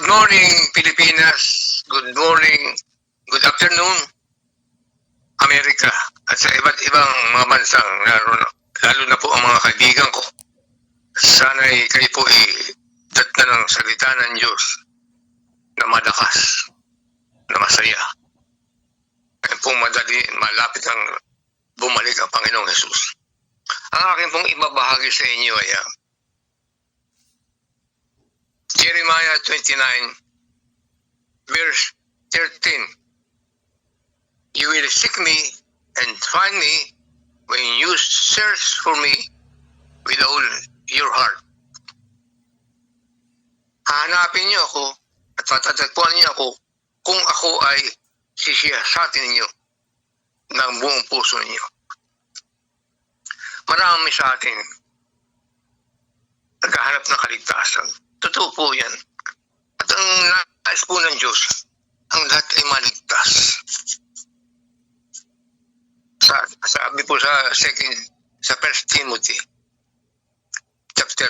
Good morning, Pilipinas. Good morning, good afternoon, Amerika. At sa iba't ibang mga bansang lalo na po ang mga kaibigan ko. Sana'y kayo po datna ng salita ng Diyos na malakas, na masaya. Kaya pong malapit ang bumalik ang Panginoong Jesus. Ang akin pong ibabahagi sa inyo ay Jeremiah 29, verse 13. You will seek me and find me when you search for me with all your heart. Hahanapin niyo ako at matatagpuan niyo ako kung ako ay sisiyasatin ninyo ng buong puso ninyo. Marami sa atin naghahanap ng kaligtasan. Totoo po yan. At ang nais po ng Diyos, ang lahat ay maligtas. Sabi po sa 1 Timothy chapter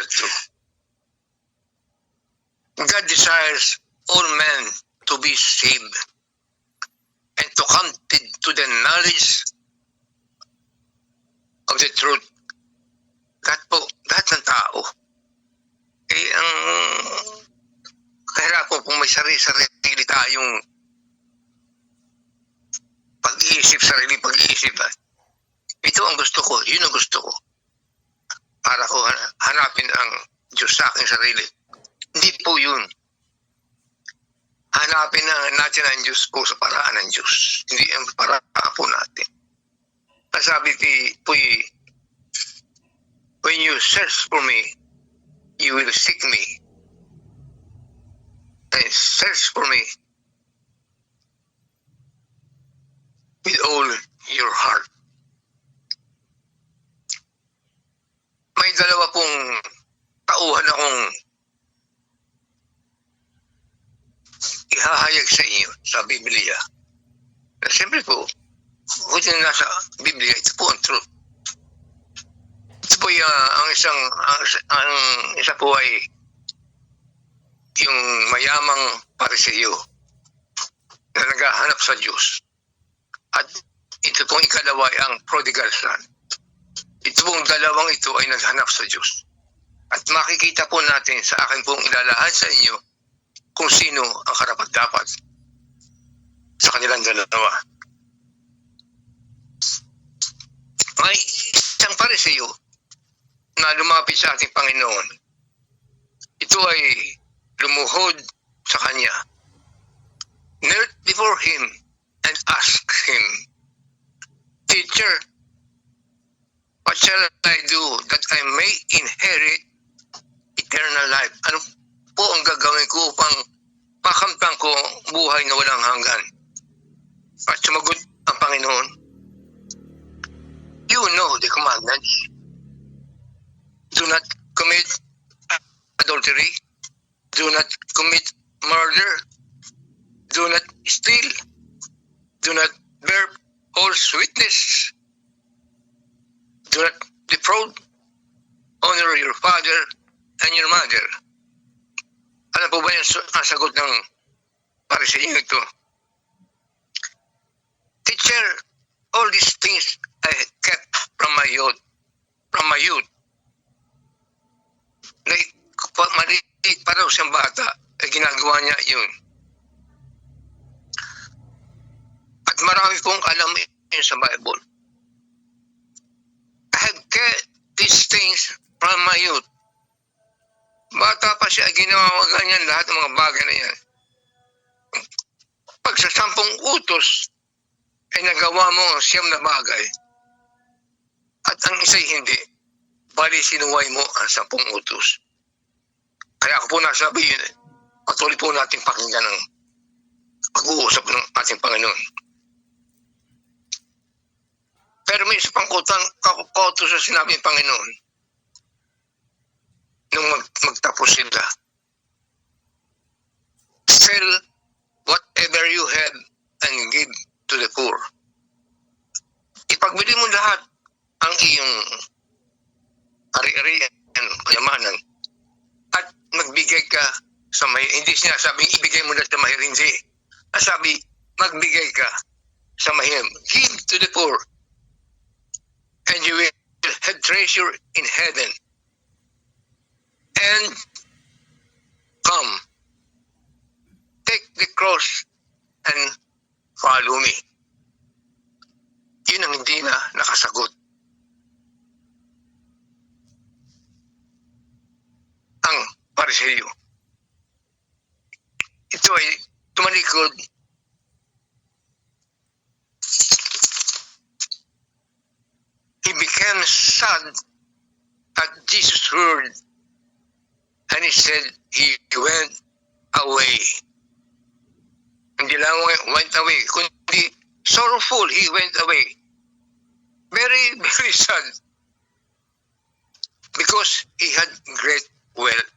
2. God desires all men to be saved and to come to the knowledge of the truth. Lahat ng tao. Ang kahirapan kung may sarili tayong sarili pag-iisip. Ito ang gusto ko, yun ang gusto ko. Para ko hanapin ang Diyos sa aking sarili. Hindi po yun. Hanapin natin ang Diyos po sa paraan ng Diyos. Hindi ang paraan po natin. Nasabi po when you search for me, you will seek me. And search for me with all your heart. May dalawa pong tauhan akong ihahayag sa inyo sa Biblia. Na siyempre po, kung nasa Biblia, ito po ang truth. Ito po ang isa po ay yung mayamang Pariseo na naghahanap sa Diyos. At ito pong ikalawa ay ang prodigal son. Ito pong dalawang ito ay naghanap sa Diyos. At makikita po natin sa akin pong ilalahad sa inyo kung sino ang karapat-dapat sa kanilang dalawa. May isang Pariseo na lumapit sa ating Panginoon. Ito ay lumuhod sa Kanya. Knelt before Him and asked Him, Teacher, what shall I do that I may inherit eternal life? Ano po ang gagawin ko upang makamtan ko buhay na walang hanggan? At sumagot ang Panginoon, You know the commandments. Do not commit adultery. Do not commit murder. Do not steal. Do not bear false witness. Do not defraud. Honor your father and your mother. Ano po ba yung sagot ng Pariseo ito? Teacher, all these things I kept from my youth. Maliit pa daw siyang bata, ay ginagawa niya yun. At marami pong alam yun sa Bible. I have kept these things from my youth. Bata pa siya, ginawa ganyan lahat ng mga bagay na yan. Pag sa 10 utos, ay nagawa mo ang 9 na bagay. At ang isa'y hindi. Bali sinuway mo ang 10 utos. Kaya ako po nasabi yun, patuloy po natin pakinggan ng pag-uusap ng ating Panginoon. Pero may isa pang kautos sa sinabi ng Panginoon nung magtapos sila. Sell whatever you have and give to the poor. Ipagbili mo lahat ang iyong ari-arian, kayamanan, at magbigay ka sa may, hindi sinasabing ibigay mo na sa mahirap, hindi. Ang sabi, magbigay ka sa mahirap. Give to the poor, and you will have treasure in heaven. And come, take the cross and follow me. Yun ang hindi na nakasagot. Ang Pariseo. Ito ay tumalikod he became sad at Jesus' word, and he said he went away. Hindi lang went away, kundi sorrowful, he went away. Very, very sad. Because he had great wealth.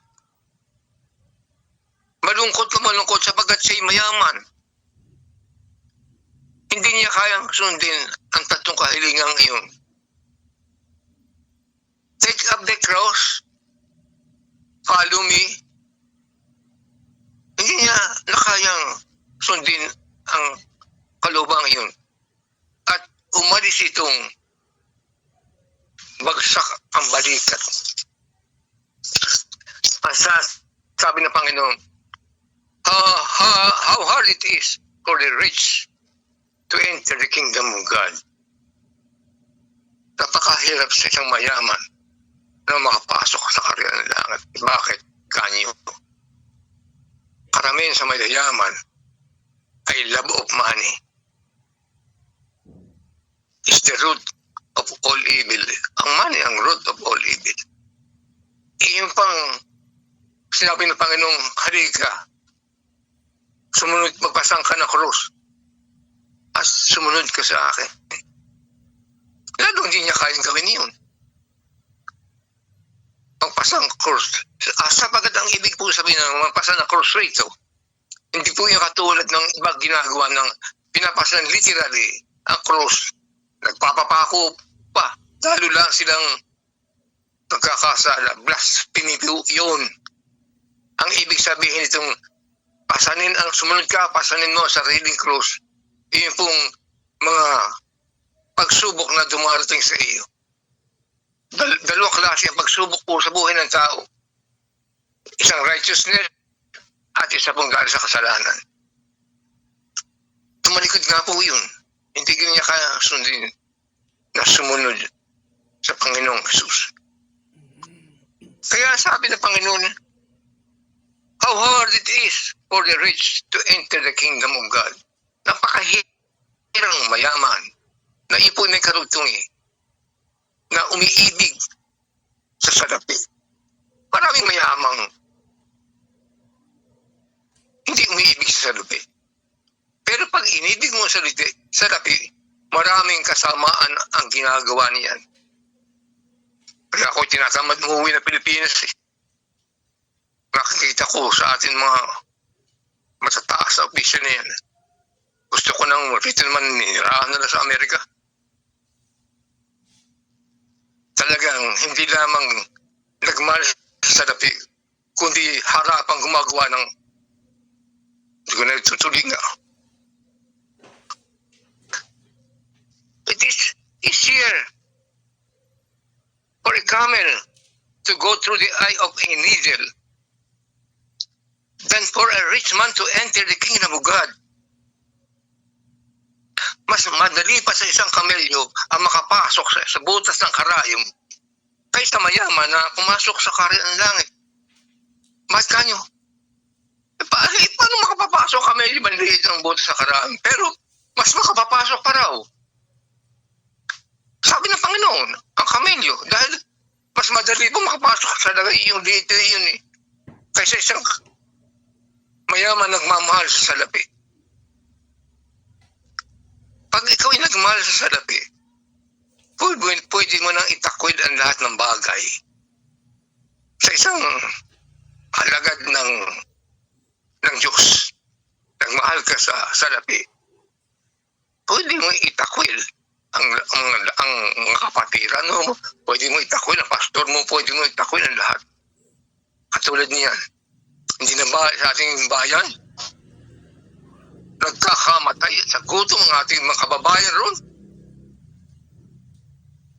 Malungkot sapagkat siya'y mayaman. Hindi niya kayang sundin ang tatlong kahilingang iyon. Take up the cross, follow me. Hindi niya nakayang sundin ang kalubang iyon. At umalis itong bagsak ang balikat. Sabi ng Panginoon, how hard it is for the rich to enter the kingdom of God. Napakahirap sa isang mayaman na makapasok sa karya ng langit. Bakit? Kanyo. Karamihan sa mayayaman ay love of money. Is the root of all evil. Ang money ang root of all evil. Yung pang sinabi ng Panginoong, halika, sumunod, magpasang ka na krus at sumunod ka sa akin. Lalo hindi niya kayang gawin yun. Magpasang krus. Sapagat ang ibig po sabihin ng magpasang na krus rito, hindi po yung katulad ng ibang ginagawa ng pinapasan literally ang krus. Nagpapapako pa. Lalo lang silang pagkakasala. Blasphemy po yun. Ang ibig sabihin itong pasanin ang sumunod ka, pasanin mo sa sariling krus. Iyon pong mga pagsubok na dumarating sa iyo. Dalawang klase ang pagsubok po sa buhay ng tao. Isang righteousness at isa pong galing sa kasalanan. Tumalikod nga po yun. Hindi niya kaya sundin na sumunod sa Panginoong Jesus. Kaya sabi ng Panginoon, how hard it is for the rich to enter the kingdom of God. Napakahirang mayaman na ipon ng karugtungi na umiibig sa salapi. Maraming mayamang hindi umiibig sa salapi. Pero pag inibig mo sa salapi, maraming kasamaan ang ginagawa niyan. Kaya ako tinatamad umuwi na Pilipinas eh. Nakikita ko sa atin mga matataas na opisyon na yan. Gusto ko nang rito naman nirahan na sa Amerika. Talagang hindi lamang nagmahal sa salapi, kundi harapang gumagawa ng hindi ko na tutulinga. It is easier for a camel to go through the eye of a needle than for a rich man to enter the kingdom of God. Mas madali pa sa isang kamelyo ang makapasok sa butas ng karayom kaysa mayaman na pumasok sa karya ng langit. Bakit kanyo? Paano makapapasok kamelyo manliit ng butas sa karayom? Pero mas makapapasok pa raw. Sabi ng Panginoon, ang kamelyo, dahil mas madali po makapasok sa lagay yung dito yun eh. Kaysa isang mayaman nagmamahal sa salapi. Pag ikaw ay nagmahal sa salapi, pwede mo nang itakwid ang lahat ng bagay sa isang alagad ng Diyos. Nagmahal ka sa salapi, pwede mo itakwil ang kapatiran mo, pwede mo itakwil ang pastor mo, pwede mo itakwil ang lahat. Katulad niyan, Hindi na ba sa ating bayan? Nagkakamatay sa gutom ang ating mga kababayan ron.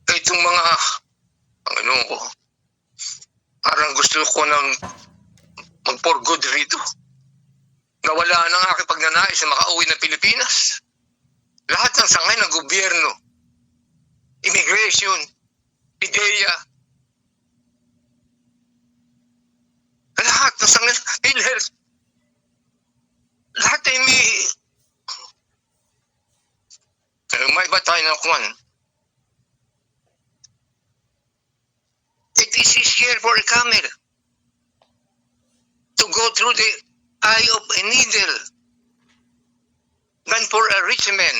Itong mga, Panginoon ko, parang gusto ko nang mag-for good rito. Nawala ng aking pagnanais na makauwi ng Pilipinas. Lahat ng sangay ng gobyerno, immigration, PIDEA, lahat ng sangay, PhilHealth, lahat ay may ba tayo ng kwan? It is easier for a camel to go through the eye of a needle than for a rich man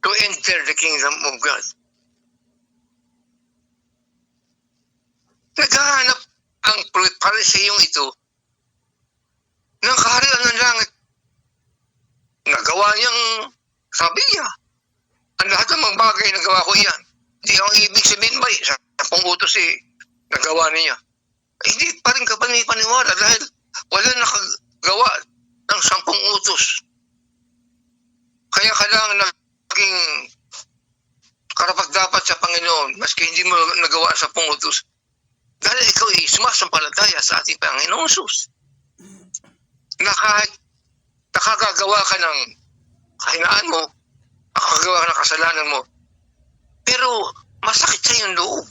to enter the kingdom of God. Naghahanap ang Pariseyong ito ng kaharian ng langit. Nagawa niyang, sabi niya, ang lahat ng mga bagay nagawa ko iyan. Hindi ang ibig sabihin ba, sa 10 utos nagawa niya. Hindi pa rin ka paniwala dahil wala nakagawa ng 10 utos. Kaya kailangan naging karapat-dapat sa Panginoon maski hindi mo nagawa sa 10 utos. Dahil ikaw ay sumasampalataya sa ating Panginoon Jesus. Na kahit nakagagawa ka ng kahinaan mo, nakagagawa ka ng kasalanan mo, pero masakit sa iyong loob.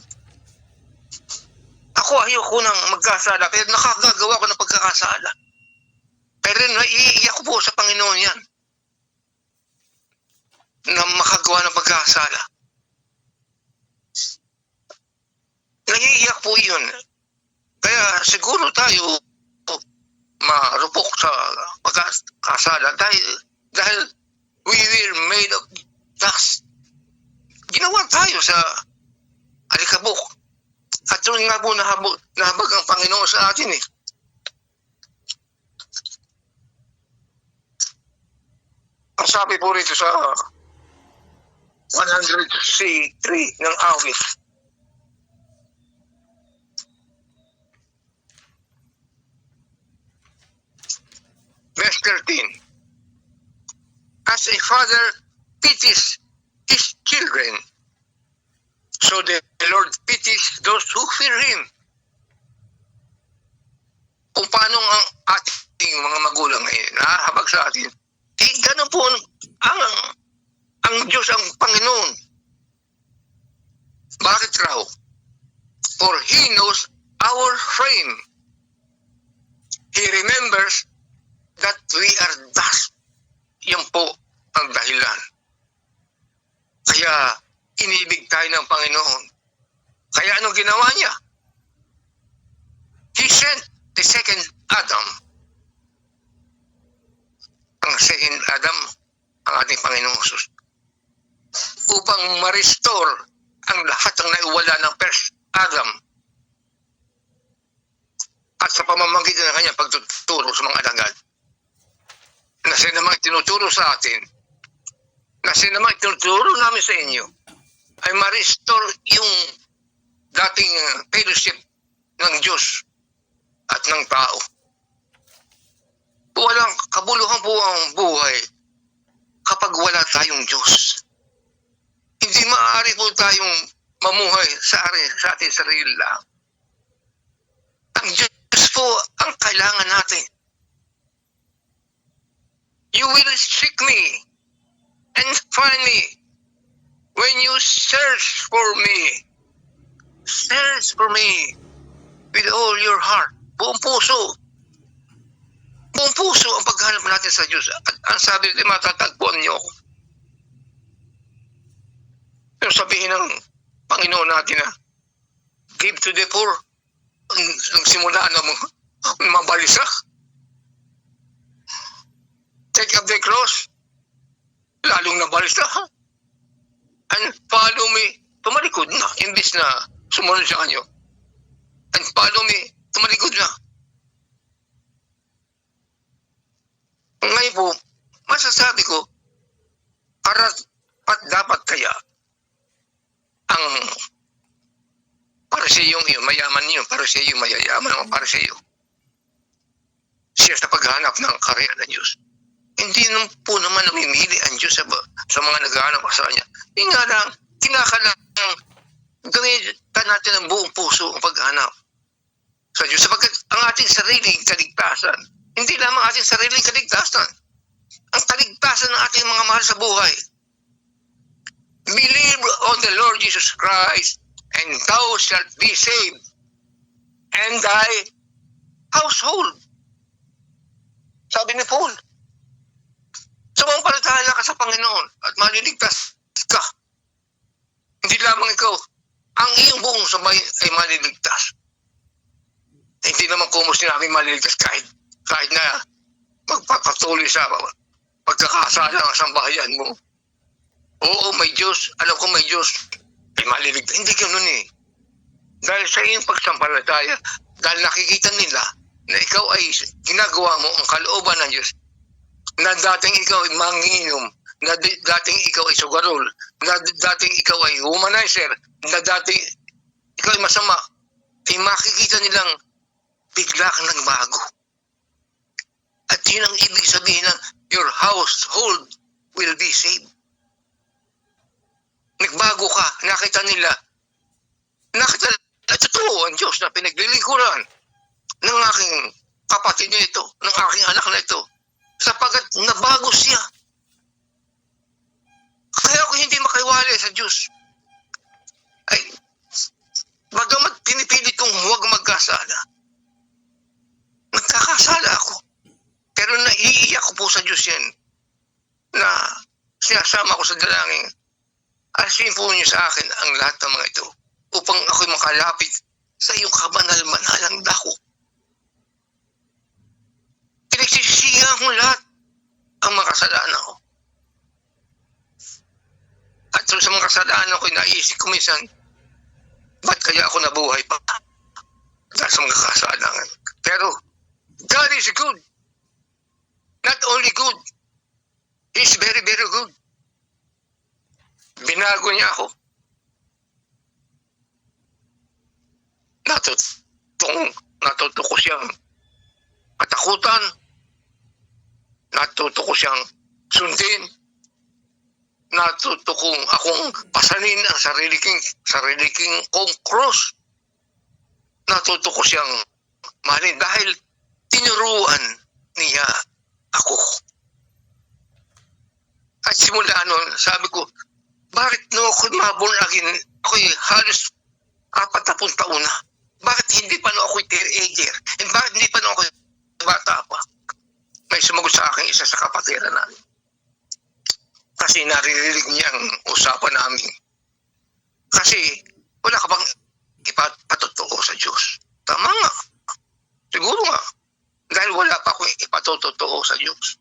Ako ayoko nang magkasala, pero nakagagawa ko ng pagkakasala. Pero naiiyak ko po sa Panginoon yan, na makagawa ng pagkakasala. Naiiyak po yun. Kaya siguro tayo marupok sa pagkakasala dahil we were made of dust. Ginawa tayo sa alikabok. At yun nga po nahabag ang Panginoon sa atin eh. Ang sabi po rito sa 103 ng awit, verse 13, as a father pities his children, so the Lord pities those who fear Him. Kung paano ang ating mga magulang ngayon nahahabag sa atin, ganun po ang Diyos, ang Panginoon. Bakit raw? For He knows our frame. He remembers that we are dust. Yan po ang dahilan. Kaya inibig tayo ng Panginoon. Kaya anong ginawa niya? He sent the second Adam. Ang second Adam, ang ating Panginoong Jesus, upang ma-restore ang lahat ng naiwala ng first Adam. At sa pamamagitan ng kanya pagtuturo sa mga alagad, na siya naman tinuturo sa atin, na siya naman tinuturo namin sa inyo, ay ma-restore yung dating fellowship ng Diyos at ng tao. Walang kabuluhan po ang buhay kapag wala tayong Diyos. Hindi maaari po tayong mamuhay sa ating sarili lang. Ang Diyos po ang kailangan natin. You will seek me and find me when you search for me. Search for me with all your heart. Buong puso. Buong puso ang paghanap natin sa Diyos. At ang sabi nito, matatagpuan niyo ako. Yung sabihin ng Panginoon natin na, give to the poor. Nagsimula na mabalisa. Take up the cross. Lalong nabalisa. And follow me. Tumalikod na. Imbis na sumunod sa kanyo. And follow me. Tumalikod na. Ngayon po, masasabi ko, dapat kaya ang Pariseyong iyon, mayaman yun, Pariseo, mayayaman ang mga Pariseo. Siya sa paghanap ng karya ng Diyos. Hindi po naman namimili ang Diyos sa mga naghahanap sa Kanya. Hindi nga lang, kinakalang gawin natin ang buong puso ang paghanap sa Diyos. Sapagkat ang ating sariling kaligtasan, hindi lamang ating sariling kaligtasan, ang kaligtasan ng ating mga mahal sa buhay. Believe on the Lord Jesus Christ, and thou shalt be saved, and thy household. Sabi ni Paul, sumampalataya ka sa Panginoon at maliligtas ka. Hindi lamang ikaw, ang iyong buong sabay ay maliligtas. Hindi naman kumos sinabing maliligtas kahit na magpapatuloy sa pagkakasala ng sambahayan mo. Oo, may Diyos. Alam ko may Diyos. Ay maliligtas. Hindi ganun eh. Dahil sa iyong pagsampalataya, dahil nakikita nila na ikaw ay ginagawa mo ang kalooban ng Diyos, na dating ikaw ay manginginom, na dating ikaw ay sugarol, na dating ikaw ay womanizer, na dating ikaw ay masama, ay makikita nilang bigla kang nagbago. At yun ang ibig sabihin ng your household will be saved. Nagbago ka, nakita nila na totoo ang Diyos na pinaglilingkuran ng aking kapatid niya ito, ng aking anak na ito, sapagat nabago siya. Kaya ako hindi makaiwala sa Diyos. Ay, bagamat pinipilit kong huwag magkasala, nagkakasala ako. Pero naiiyak ko po sa Diyos yan, na sinasama ko sa dalangin. Asin po niyo sa akin ang lahat ng mga ito upang ako'y makalapit sa iyong kabanal-manalang dako. Pinagsisisihan ko lahat ang mga kasalanan ko. At sa mga kasalanan ko, naisip ko minsan, ba't kaya ako nabuhay pa? Dahil sa mga kasalanan. Pero, God is good. Not only good, He's very, very good. Binago niya ako. Natuto ko siyang katakutan. Natuto ko siyang sundin. Natuto kong akong pasanin ang sarili kong cross. Natuto ko siyang mahalin dahil tinuruan niya ako. At simula noon, sabi ko, bakit no ako mabon agin, ako'y halos 40 taon na. Bakit hindi pa no ako'y teenager? And bakit hindi pa no ako'y bata pa? May sumagot sa akin isa sa kapatiran namin. Kasi naririnig niya ang usapan namin. Kasi wala ka bang ipatotoo sa Diyos? Tama nga. Siguro nga. Dahil wala pa akong ipatotoo sa Diyos.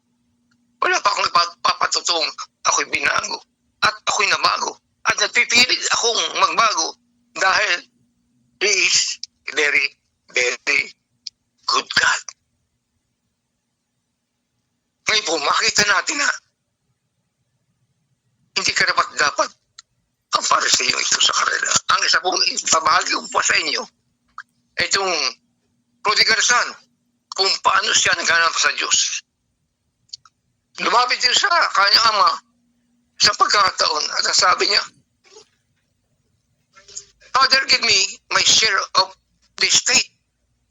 Wala pa akong ipapatotoong ako'y binago. At ako'y nabago. At napipilit akong magbago dahil He is very, very good God. Ngayon po, makita natin na hindi ka dapat ang Pariseo ito sa karela. Ang isa pong pabahagi ko po sa inyo, itong prodigal son, kung paano siya naghanap sa Diyos. Lumapit din sa kanyang ama sa pagkakataon at sabi niya, Father, give me my share of the estate.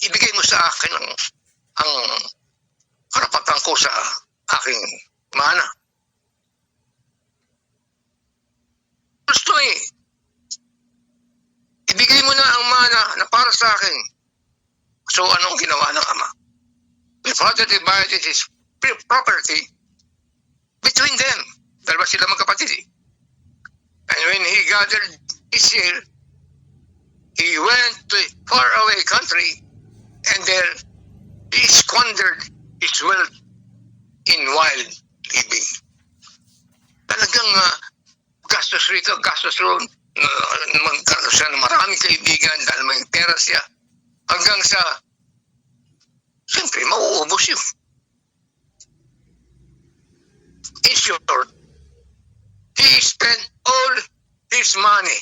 Ibigay mo sa akin ang karapatan ko sa aking mana. Gusto ibigay mo na ang mana na para sa akin. So anong ginawa ng ama? The father divided his property between them. Dalawa sila magkapatid eh. And when he gathered his share, he went to a faraway country and there he squandered his wealth in wild living. Talagang gastos rito, gastos roon. Magkaroon siya ng maraming kaibigan dahil may pera siya. Hanggang sa, siyempre, mauubos yun. In short, he spent all his money.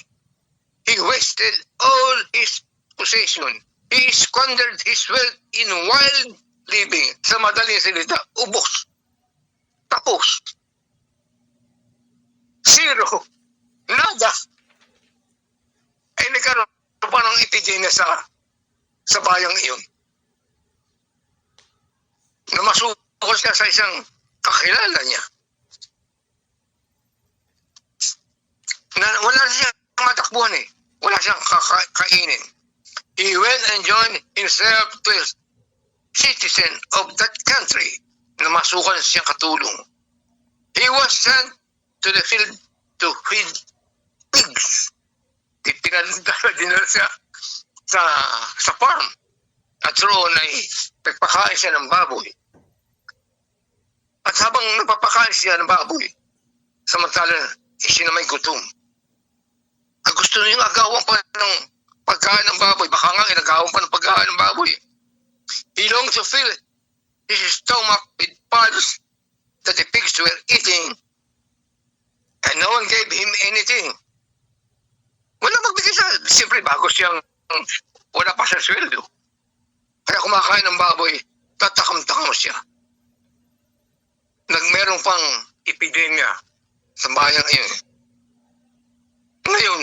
He wasted all his possession He squandered his wealth in wild living. Sa madaling salita, ubos. Tapos. Zero. Nada. Ay nagkaroon pa ng epidemya sa bayang iyon. Namasukol siya sa isang kakilala niya. Wala siyang matakbuhan eh. Wala siyang kainin. He went and joined himself to a citizen of that country. Namasukan siyang katulong. He was sent to the field to feed pigs. Dinala siya sa farm. At roon ay nagpakain siya ng baboy. At habang nagpapakain siya ng baboy, samantalang siya na may gutom. Ang gusto niyang agawan pa ng pagkain ng baboy. Baka nga inagawan pa ng pagkain ng baboy. He longed to fill his stomach with pods that the pigs were eating, and no one gave him anything. Wala magbigay siya. Siyempre, bago siyang wala pa siyang sweldo. Kaya kumakain ng baboy, tatakam-takam siya. Nagmeron pang epidemya sa bayang iyon. Ngayon,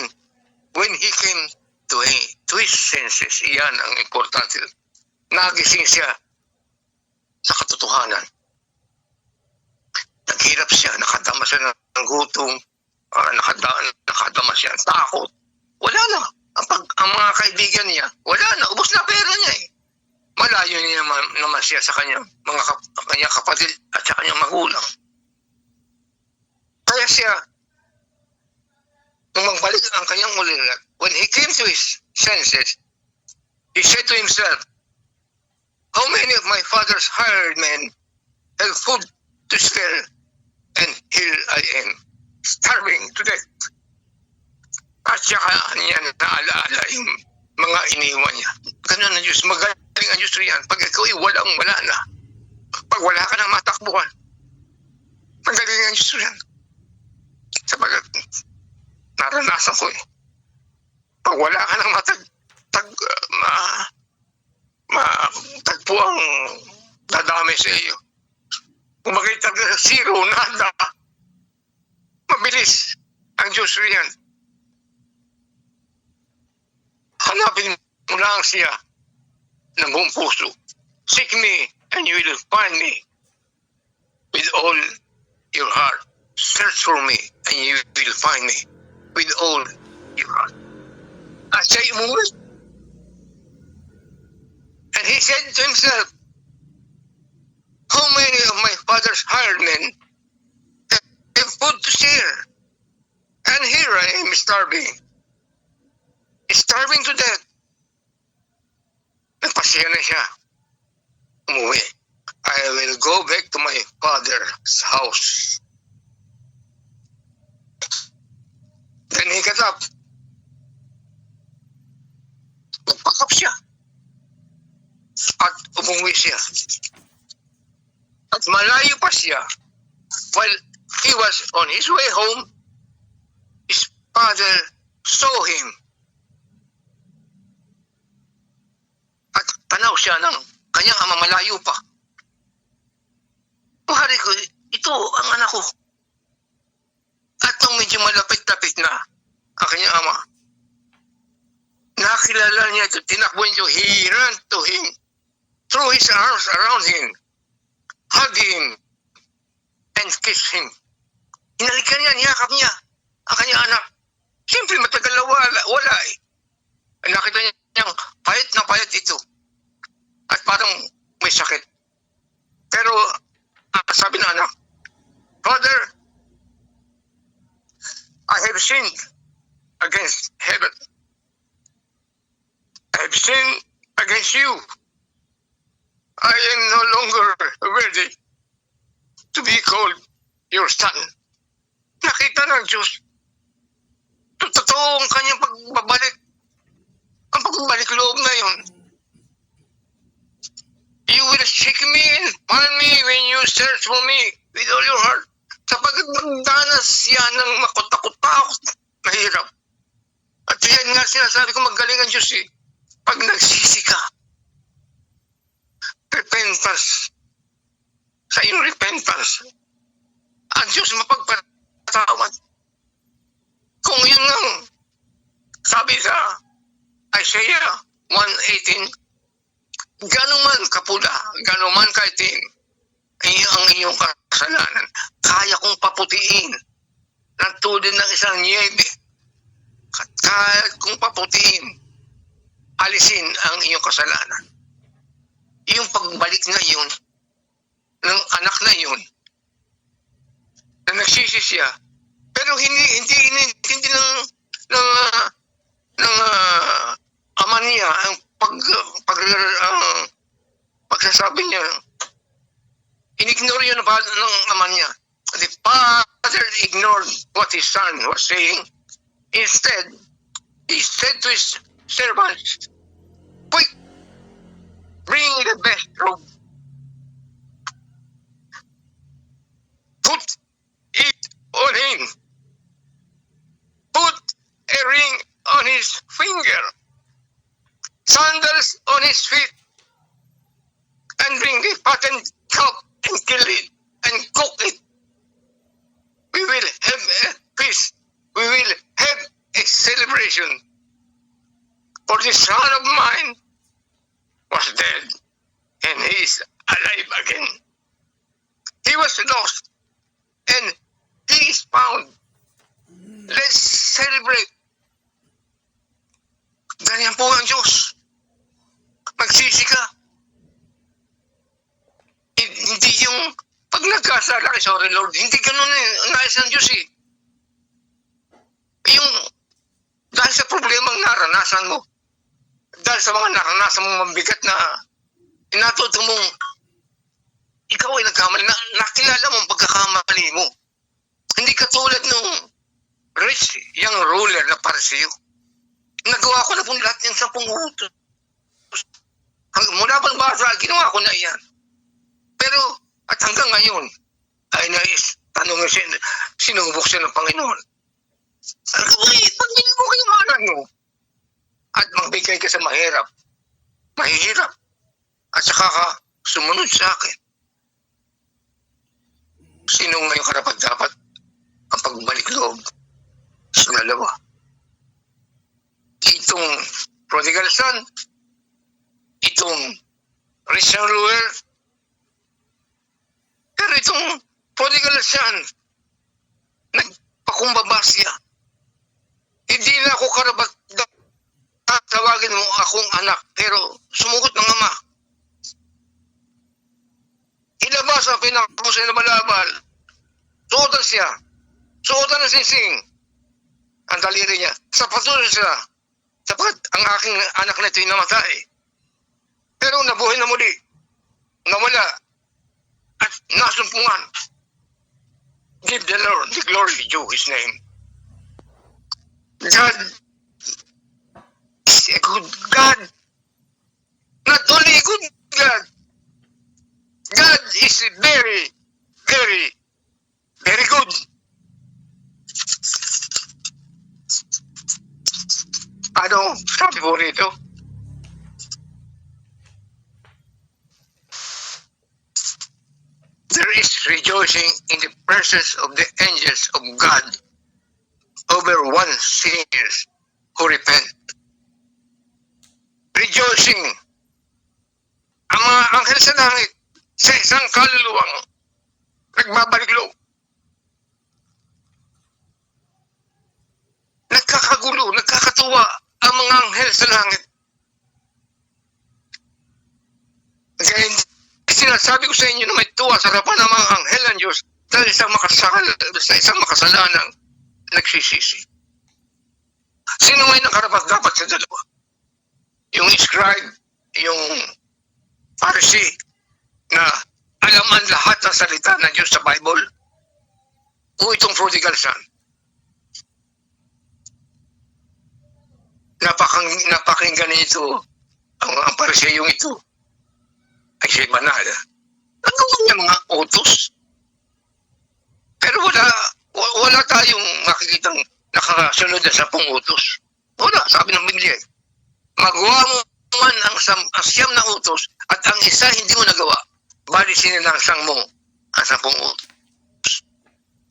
when he came to his senses, iyan ang importante. Nagising siya sa katotohanan. Naghirap siya, nakadama siya ng gutom, nakadama siya ng takot. Wala na. Ang mga kaibigan niya, wala na. Ubos na pera niya eh. Malayo niya naman siya sa kanyang kapatid at sa kanyang magulang. Kaya siya, nung magbalik ang kanyang ulirat, when he came to his senses, he said to himself, how many of my father's hired men have food to spare, and here I am, starving to death. At saka niya naalaala yung mga iniwan niya. Ganun ang Diyos. Magaling ang Diyos riyan. Pag ikaw ay wala na. Pag wala ka ng matakbuhan. Magaling ang Diyos riyan. Sabagat naranasan ko eh. Pag wala ka ng matagpuang dadami sa iyo. Kung makita ka sa zero, nada. Mabilis ang Diyos riyan. Hanapin mo lang siya ng buong puso. Seek me and you will find me with all your heart. Search for me and you will find me with all your heart. At siya'y umuwi. And he said to himself, how many of my father's hired men have food to share? And here I am starving to death. Nagpasya na siya. Umuwi. I will go back to my father's house. Then he got up. Nagpakap siya. At umuwi siya. At malayo pa siya. While he was on his way home, his father saw him. At tanaw siya ng kanyang ama, malayo pa. Pahari ko, ito ang anak ko. At nung medyo malapit-lapit na ang kanyang ama, nakilala niya ito, tinakbo niya, he ran to him, threw his arms around him, hugged him, and kissed him. Hinalikan niya, niyakap niya ang kanyang anak. Siyempre, matagal na wala eh. Nakita niya niyang payat na payat ito. At parang may sakit. Pero, sabi ng anak, Father, I have sinned against heaven. I have sinned against you. I am no longer worthy to be called your son. Nakita ng Diyos. Totoo ang kanyang pagbabalik. Ang pagbabalik loob na yun. You will seek me and find me when you search for me with all your heart. Sapagkat magdanas siya ng makutakot-takot na hirap. At yan nga sinasabi ko, magaling ang Diyos eh. pag nagsisi ka, repentance, sa iyong repentance, ang Diyos mapagpatawad. Kung yun lang, sabi sa Isaiah 1:18, gano'n man kapula, gano'n man kaitim, ang iyong kasalanan, kaya kong paputiin ng tulad ng isang niebe. Kaya kong paputiin, alisin ang iyong kasalanan. Yung pagbalik na yun, ng anak na yun, na nagsisi siya, pero hindi ng ama niya ang pagsasabi niya, inignore yun ng ama niya. The father ignored what his son was saying. Instead, he said to his servants, "Quick, bring the best robe. Put it on him. Put a ring on his finger, sandals on his feet, and bring the fattened calf and kill it and cook it. We will have a feast. We will have a celebration. For the son of mine was dead, and he is alive again. He was lost, and he is found. Let's celebrate." Ganyan po ang Diyos. Magsisi ka. Hindi yung pag nagkasala kay sorry Lord, hindi ganun nais ng Diyos eh. Yung dahil sa problemang naranasan mo, dahil sa mga naranasan mong mabigat na inatuto mong ikaw ay nagkamali, nakilala mo ang pagkakamali mo. Hindi katulad nung rich, yung ruler na Pariseo. Nagawa ko na po lahat yung 10 utos. Mula pang bata, ginawa ko na yan. Pero, at hanggang ngayon, ay tanongin siya, sinubok siya ng Panginoon. Pag hindi mo kayamanan mo, at magbigay ka sa mahihirap, at saka ka sumunod sa akin, sino ngayon karapat-dapat ang pagbalik loob sa dalawa? Itong prodigal son, itong rich young ruler, pero itong prodigal son, nagpakumbaba siya. Hindi na ako karapat-dapat tawagin mo akong anak, pero sumugot ng ama. Ilabas ang pinakamusay na malabal. Suotan siya. Suotan ng singsing. Ang daliri niya. Sapatuloy siya. Sapat ang aking anak na ito'y namatay. Pero nabuhay na muli. Nawala. At nasumpungan. Give the Lord the glory to His name. God is a good God. Not only a good God. God is very, very, very good. Ano sabi po rito? There is rejoicing in the presence of the angels of God over one sinners who repent. Rejoicing. Ang mga anghel sa langit sa isang kaluluwang nagbabalik loob. Nagkakagulo, nagkakatuwa ang mga anghel sa langit. Kaya sinasabi ko sa inyo na may tuwa sa harapan ng mga anghel ng Diyos dahil sa isang makasalanang nagsisisi. Sino may nakarapat-dapat sa dalawa? Yung scribe, yung Pharisee, na alam ang lahat ng salita ng Diyos sa Bible, o itong prodigal son. Napakinggan nito ang Pariseo ito ay siya banal. Nagawa niya mga utos. Pero wala tayong makikitang nakasunod na 10 utos. Wala, sabi ng Biblia. Magawa mo man ang siyam na utos at ang isa hindi mo nagawa, bali sininangsang mo ang 10 utos.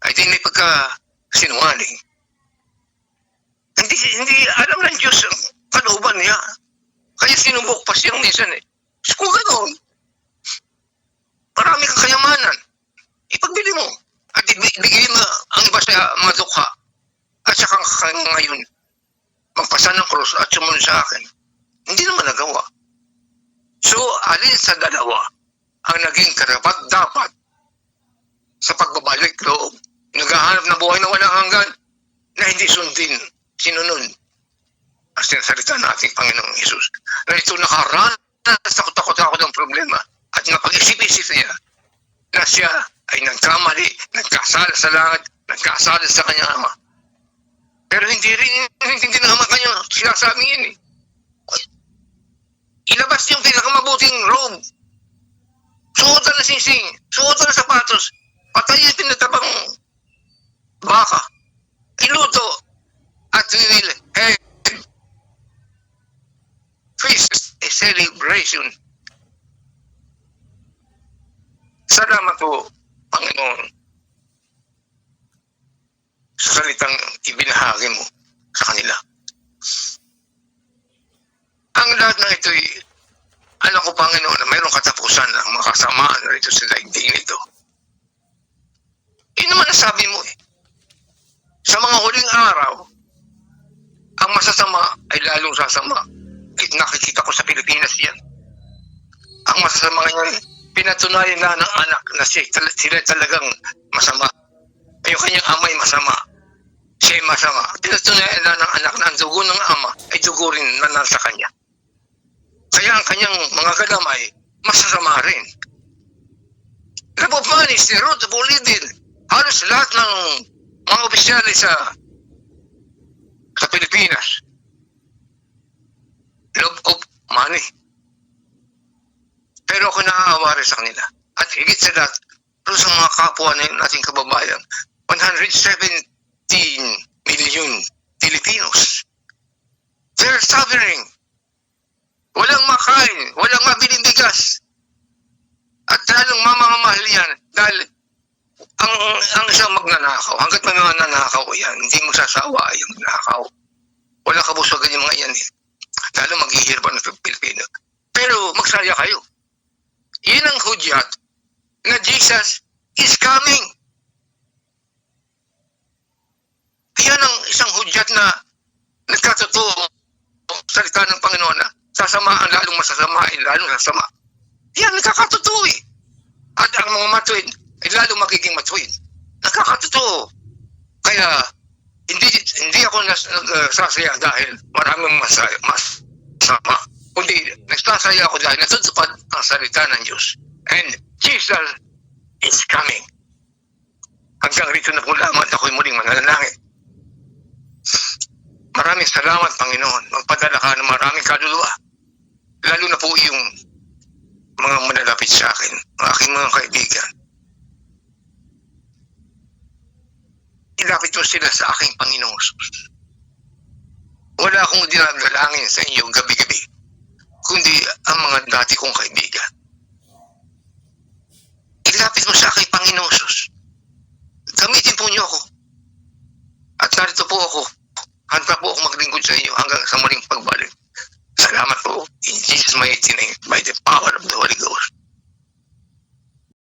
Ay di may pagka sinungaling. Hindi alam ng Diyos ang kalooban niya. Kaya sinubok pa siyang minsan eh. Kung ganoon, marami kang kayamanan. Ipagbili mo. At ibigay mo ang iba sa mga dukha. At saka ngayon, magpasa ng krus at sumunod sa akin. Hindi naman nagawa. So, alin sa dalawa ang naging karapat-dapat sa pagbabalik loob? Naghahanap na buhay na walang hanggan na hindi sundin, sinunod ang sinasalita nating Panginoong Hesus. Na ito nakaranas, takot ako ng problema at napag-isip-isip niya na siya ay nagkamali, nagkasala sa langit, nagkasala sa kanyang ama. Pero hindi na ama kanya sinasabi yan eh. Ilabas yung pinakamabuting robe. Suotan na singsing, suotan na sapatos, patayin pinatabang baka, iluto, at we will have feast, a celebration. Salamat po, Panginoon, sa salitang ibinahagi mo sa kanila. Ang lahat ng ito'y, alam ko, Panginoon, na mayroong katapusan ng mga kasamaan rito sa daigdig nito. Yun naman nasabi mo eh. Sa mga huling araw, ang masasama ay lalong sasama. Nakikita ko sa Pilipinas yan. Ang masasama yan, pinatunayan na ng anak na sila talagang masama. Yung kanyang amay masama. Siya masama. Pinatunayan na ng anak na ang dugo ng ama ay dugo rin na nasa kanya. Kaya ang kanyang mga galamay, masasama rin. Nabupanis ni Ruth Bulidin, halos lahat ng mga opisyali sa Pilipinas, love of money. Pero ako naaawa rin sa kanila. At higit sa lahat, pero sa mga kapwa nating kababayan, 117 million Filipinos. They're suffering. Walang makain, walang mabiling bigas. At lalong mamamahal yan dahil ang isang magnanakaw, hanggat may mga nanakaw yan, hindi mo sasawa yung nanakaw. Walang kabusagan yung mga yan eh. Lalo maghihirpan ng Pilipino. Pero magsaya kayo. Yun ang hudyat na Jesus is coming. Yan ang isang hudyat na nagkatotoo salita ng Panginoon na sasamaan, lalong masasamain, lalong sasama. Yan, nagkakatotoo eh. At ang mga matuwid ay lalong magiging matuwid. Nagkakatotoo. Kaya, hindi ako nagsasaya dahil maraming masama. Kundi, nagsasaya ako dahil natutupad ang salita ng Diyos. And Jesus is coming. Hanggang rito na po lamang ako'y muling mananalangin. Maraming salamat, Panginoon. Magpadala ka ng maraming kaluluwa. Lalo na po yung mga manalapit sa akin, ang aking mga kaibigan. Ilapit mo sila sa aking Panginoong Hesus. Wala akong dinadalangin sa inyo gabi-gabi, kundi ang mga dati kong kaibigan. Ilapit mo sa aking Panginoong Hesus. Gamitin po niyo ako. At narito po ako. Handa po ako maglingkod sa inyo hanggang sa muling pagbalik. Salamat po. In Jesus' mighty name, by the power of the Holy